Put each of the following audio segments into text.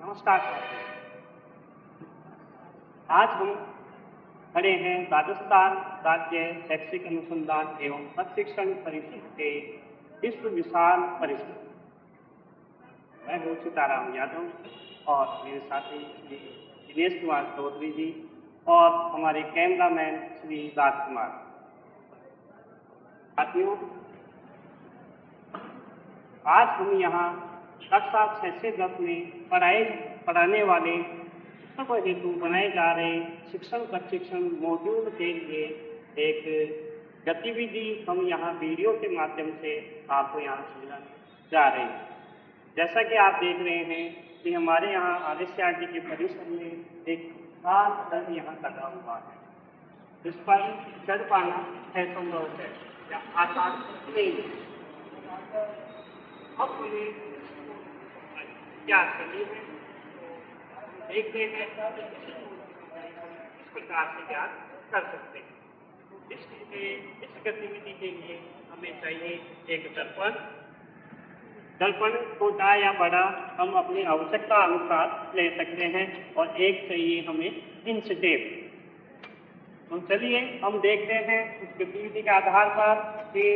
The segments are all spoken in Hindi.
नमस्कार। आज हम खड़े हैं राजस्थान राज्य शैक्षिक अनुसंधान एवं प्रशिक्षण परिषद के विश्व विशाल परिसर। मैं हूँ सीताराम यादव और मेरे साथी श्री दिनेश कुमार चौधरी जी और हमारे कैमरामैन श्री राजकुमार। साथियों, आज हम यहाँ कक्षा 6 से 10 में पढ़ाने वाले शिक्षकों हेतु बनाए जा रहे शिक्षण प्रशिक्षण मॉड्यूल के लिए एक गतिविधि हम यहाँ वीडियो के माध्यम से आपको यहाँ समझाने जा रहे हैं। जैसा कि आप देख रहे हैं कि हमारे यहाँ RSCRT के परिसर में एक खास दल यहाँ लगा हुआ है, जिस पर चढ़ पाना है संभव है या आसान नहीं है। अब हमें क्या करनी है, देखते हैं इस प्रकार से क्या कर सकते हैं। इस गतिविधि के लिए हमें चाहिए एक दर्पण छोटा या बड़ा हम अपनी आवश्यकता अनुसार ले सकते हैं और एक चाहिए हमें इंच टेप। तो चलिए हम देखते हैं इस गतिविधि के आधार पर कि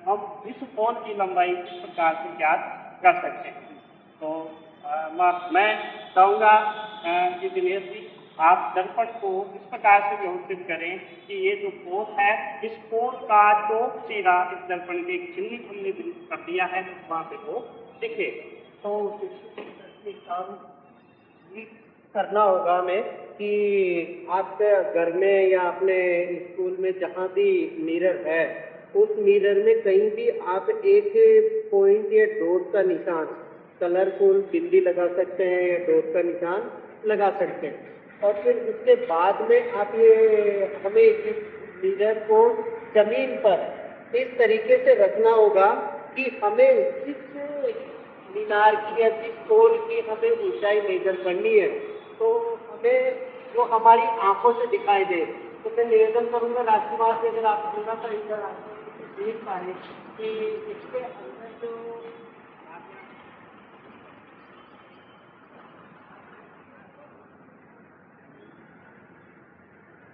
हम इस कोण की लंबाई किस प्रकार से ज्ञात कर सकते हैं। तो मैं चाहूँगा कि दिनेश जी आप दर्पण को इस प्रकार से व्यवस्थित करें कि ये जो कोण है, इस कोण का चौक सीधा इस दर्पण के चिन्हित हमने कर दिया है, वहाँ पे वो दिखे। तो काम करना होगा हमें कि आपके घर में या अपने स्कूल में जहाँ भी मिरर है, उस मिरर में कहीं भी आप एक पॉइंट या डॉट का निशान, कलरफुल बिंदी लगा सकते हैं या डॉट का निशान लगा सकते हैं। और फिर उसके बाद में आप हमें इस मिरर को जमीन पर इस तरीके से रखना होगा कि हमें जिस मीनार की या जिस पोल की हमें ऊंचाई मेजर करनी है, तो हमें जो हमारी आंखों से दिखाई दे। तो मैं निवेदन करूंगा राजकुमार से, अगर आप थोड़ा सा इधर देख पाए कि इसके अंदर जो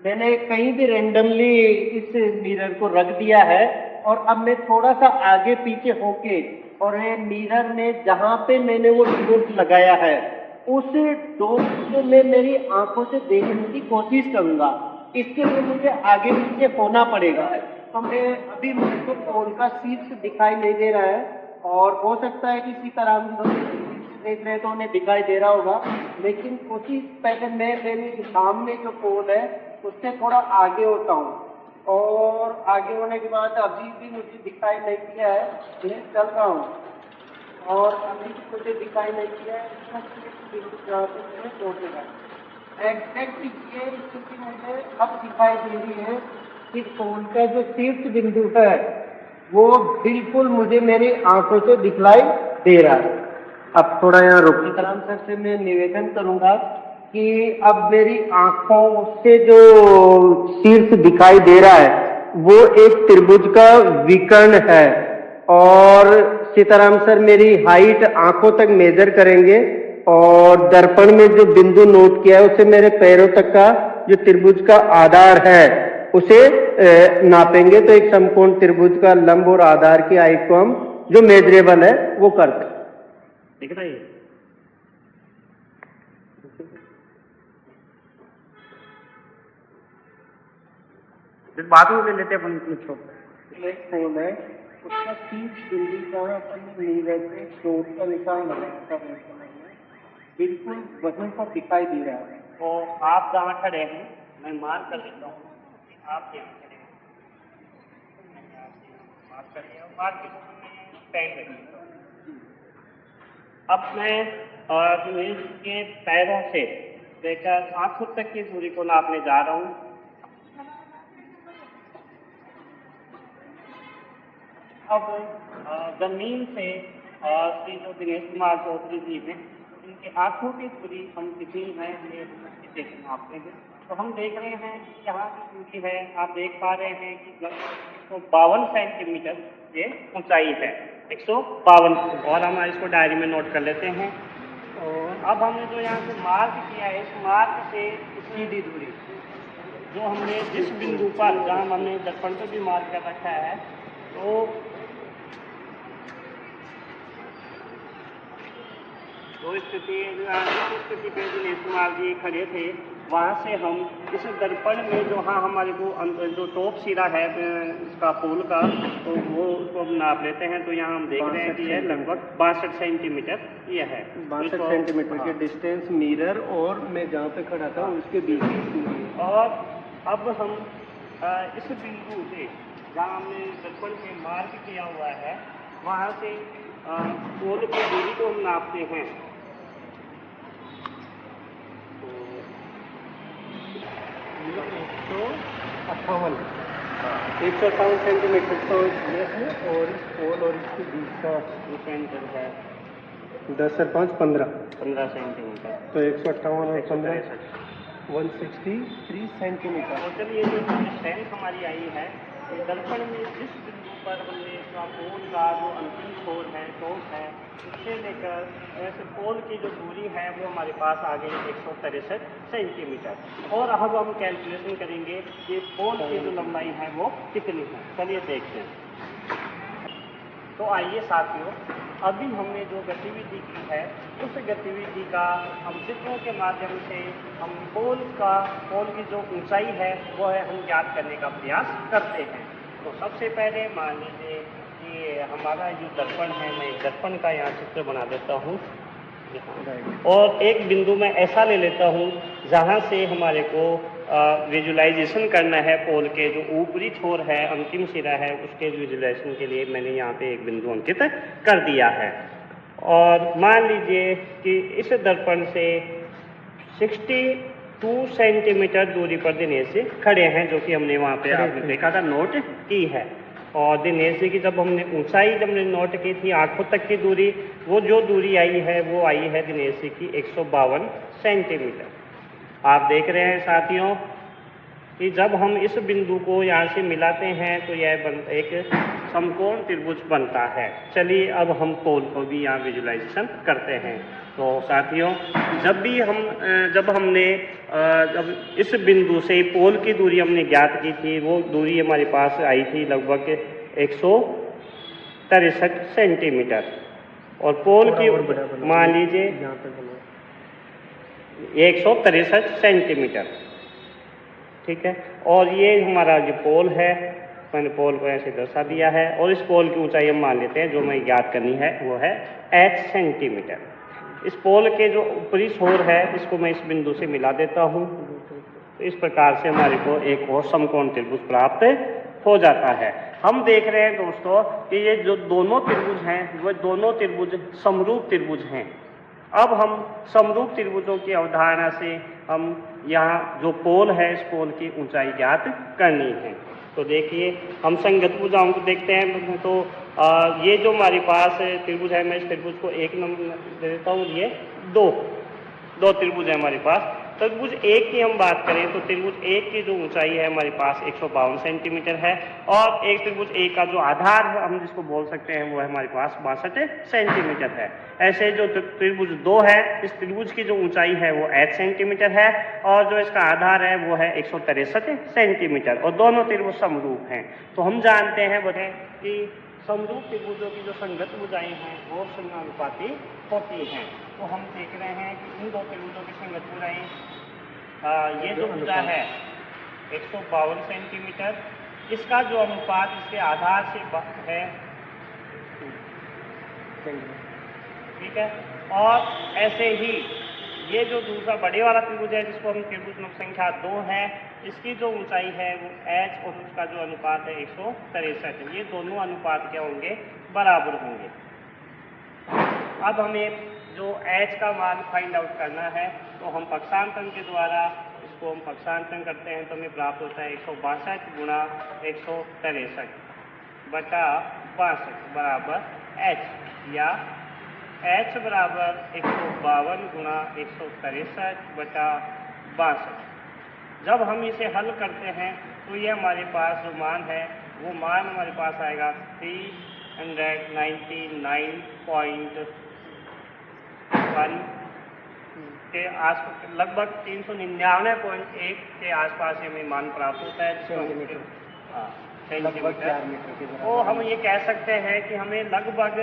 मैंने कहीं भी रेंडमली इस मिरर को रख दिया है और अब मैं थोड़ा सा आगे पीछे होके और ये मिरर में जहां पे मैंने वो डॉट लगाया है उस डॉट को मैं मेरी आंखों से देखने की कोशिश करूंगा। इसके लिए मुझे आगे पीछे होना पड़ेगा। तो मैं अभी मुझको पोल का शीर्ष दिखाई नहीं दे रहा है और हो सकता है कि इसी तरह देख रहे तो उन्हें दिखाई दे रहा होगा, लेकिन कोशिश पहले मैं मेरे सामने जो पोल है उससे थोड़ा आगे होता हूँ और आगे होने के बाद अभी भी मुझे दिखाई नहीं दिया है, मैं चल रहा हूँ और अभी भी मुझे दिखाई नहीं दिया है। एग्जैक्ट ये स्थिति मुझे अब दिखाई दे रही है कि पोल का जो शीर्ष बिंदु है वो बिल्कुल मुझे मेरी आंखों से दिखलाई दे रहा है। अब थोड़ा यहाँ रुकी तरह सर से मैं निवेदन करूंगा कि अब मेरी आंखों से जो शीर्ष दिखाई दे रहा है वो एक त्रिभुज का विकर्ण है और सीताराम सर मेरी हाइट आंखों तक मेजर करेंगे और दर्पण में जो बिंदु नोट किया है उसे मेरे पैरों तक का जो त्रिभुज का आधार है उसे नापेंगे। तो एक समकोण त्रिभुज का लंब और आधार की हाइट को हम जो मेजरेबल है वो करते हैं। दिख रहा है बाद में ले लेते हैं अपन फोन है उसका शीर्ष बिंदु का अपन मिरर पे डॉट का निशान बनाया, बिल्कुल वहीं पर दिखाई दे रहा है। तो आप जहाँ खड़े हैं मैं मार्क कर लेता हूँ, आप यहाँ खड़े हैं, मार्क करिए और मार्क के पैर रखिए। अब मैं इसके पैरों से लेकर 5 फुट तक की दूरी को नापने जा रहा हूँ। अब जमीन से श्री जो दिनेश कुमार चौधरी जी हैं, इनके आंखों की दूरी हम कितनी है ये नापते हैं। तो हम देख रहे हैं कि यहाँ की दूरी है, आप देख पा रहे हैं कि 152 सेंटीमीटर ये ऊंचाई है, 152। और हम इसको डायरी में नोट कर लेते हैं। और अब हमने जो यहाँ से मार्क किया है, इस मार्क से सीधी दूरी जो हमने जिस बिंदु पर जहाँ हमने दर्पण पर भी मार्क कर रखा है, तो स्थिति इस स्थिति पे दिनेश कुमार जी खड़े थे, वहाँ से हम इस दर्पण में जो हाँ हमारे को जो टॉप सिरा है इसका पोल का, तो वो उसको हम नाप लेते हैं। तो यहाँ हम देख रहे हैं कि यह लगभग 62 सेंटीमीटर यह है। 62 सेंटीमीटर के डिस्टेंस मिरर और मैं जहाँ पे खड़ा था उसके बीच की दूरी है। और अब हम इस बिंदु से जहाँ हमने दर्पण पे मार्क किया हुआ है, वहाँ से पोल की दूरी को हम नापते हैं। तो 158 सेंटीमीटर तो ये है, और इस पोल और इसके बीच का सेंटर है 10 और 5 15 सेंटीमीटर, तो 158 और 15 163 सेंटीमीटर। तो चलिए जो स्ट्रेंथ हमारी आई है, दर्पण में जिस बिंदु पर हमने इसका पोल का जो अंतिम छोर है, टॉप है, उससे लेकर ऐसे पोल की जो दूरी है वो हमारे पास आ गई 163 सेंटीमीटर। और अब हम कैलकुलेशन करेंगे कि पोल की जो लंबाई है वो कितनी है। चलिए देखते हैं। तो आइए साथियों, अभी हमने जो गतिविधि की है, उस गतिविधि का हम चित्रों के माध्यम से हम पोल की जो ऊंचाई है वो है हम ज्ञात करने का प्रयास करते हैं। तो सबसे पहले मान लीजिए कि हमारा जो दर्पण है, मैं एक दर्पण का यहाँ चित्र बना देता हूँ और एक बिंदु में ऐसा ले लेता हूँ जहाँ से हमारे को विजुलाइजेशन करना है। पोल के जो ऊपरी छोर है, अंतिम सिरा है, उसके विजुलाइजेशन के लिए मैंने यहाँ पे एक बिंदु अंकित कर दिया है। और मान लीजिए कि इस दर्पण से 62 सेंटीमीटर दूरी पर दिनेश जी खड़े हैं, जो कि हमने वहाँ पे आपने देखा था, नोट की है। और दिनेश जी की जब हमने ऊंचाई जब हमने नोट की थी, आंखों तक की दूरी, वो जो दूरी आई है वो आई है दिनेश जी की 152 सेंटीमीटर। आप देख रहे हैं साथियों कि जब हम इस बिंदु को यहाँ से मिलाते हैं तो यह एक समकोण त्रिभुज बनता है। चलिए अब हम पोल को भी यहाँ विजुलाइजेशन करते हैं। तो साथियों, जब हमने इस बिंदु से पोल की दूरी हमने ज्ञात की थी, वो दूरी हमारे पास आई थी लगभग 163 सेंटीमीटर। और पोल की मान लीजिए 163 सेंटीमीटर, ठीक है। और ये हमारा जो पोल है, मैंने पोल को ऐसे दर्शा दिया है। और इस पोल की ऊंचाई हम मान लेते हैं, जो हमें ज्ञात करनी है वो है h सेंटीमीटर। इस पोल के जो ऊपरी छोर है, इसको मैं इस बिंदु से मिला देता हूँ। तो इस प्रकार से हमारे को एक और समकोण त्रिभुज प्राप्त हो जाता है। हम देख रहे हैं दोस्तों कि ये जो दोनों त्रिभुज हैं, वो दोनों त्रिभुज समरूप त्रिभुज हैं। अब हम समरूप त्रिभुजों की अवधारणा से हम यहाँ जो पोल है, इस पोल की ऊंचाई ज्ञात करनी है। तो देखिए, हम संगत भुजाओं को देखते हैं। तो ये जो हमारे पास त्रिभुज है, मैं इस त्रिभुज को एक नंबर दे देता हूँ। ये दो त्रिभुज है हमारे पास। त्रिभुज एक की हम बात करें तो त्रिभुज एक की जो ऊंचाई है हमारे पास 152 सेंटीमीटर है। और एक त्रिभुज एक का जो आधार है, हम जिसको बोल सकते हैं, वो है हमारे पास 62 सेंटीमीटर है। ऐसे जो त्रिभुज दो है, इस त्रिभुज की जो ऊंचाई है वो 8 सेंटीमीटर है और जो इसका आधार है वो है 163 सेंटीमीटर। और दोनों त्रिभुज समरूप हैं। तो हम जानते हैं बताएं कि समरूप त्रिभुजों की जो संगत भुजाएं हैं वो समानुपाती होती हैं। तो हम देख रहे हैं कि इन दो त्रिभुजों की संगत भुजाएं, ये जो भुजा है 152 सेंटीमीटर, इसका जो अनुपात इसके आधार से है, ठीक है। और ऐसे ही ये जो दूसरा बड़े वाला त्रिभुज है, जिसको हम त्रिभुज नंबर संख्या 2 है, इसकी जो ऊंचाई है वो h और उसका जो अनुपात है 163। ये दोनों अनुपात क्या होंगे? बराबर होंगे। अब हमें जो h का मान फाइंड आउट करना है, तो हम पक्षांतरण के द्वारा इसको हम पक्षांतरण करते हैं, तो हमें प्राप्त होता है 162 गुणा 163 बटा 62 बराबर h, या h बराबर 152 गुणा 163 बटा 62। जब हम इसे हल करते हैं तो ये हमारे पास जो मान है वो मान हमारे पास आएगा 399.1 के आस लगभग 399.1 के आसपास हमें मान प्राप्त होता है, सेंटीमीटर। हाँ, लगभग 4 मीटर के तो बराबर। हम ये कह सकते हैं कि हमें लगभग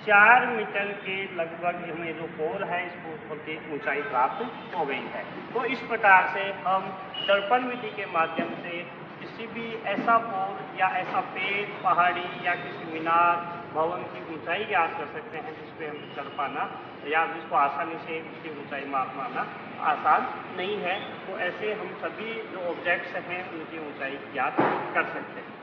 4 मीटर के लगभग हमें जो पोल है इस पोल की ऊंचाई प्राप्त हो गई है। तो इस प्रकार से हम दर्पण विधि के माध्यम से किसी भी ऐसा पोल या ऐसा पेड़, पहाड़ी या किसी मीनार, भवन की ऊंचाई ज्ञात कर सकते हैं जिस पे हम चढ़ पाना या जिसको आसानी से उसकी ऊंचाई माप पाना आसान नहीं है। तो ऐसे हम सभी जो ऑब्जेक्ट्स हैं उनकी ऊंचाई ज्ञात कर सकते हैं।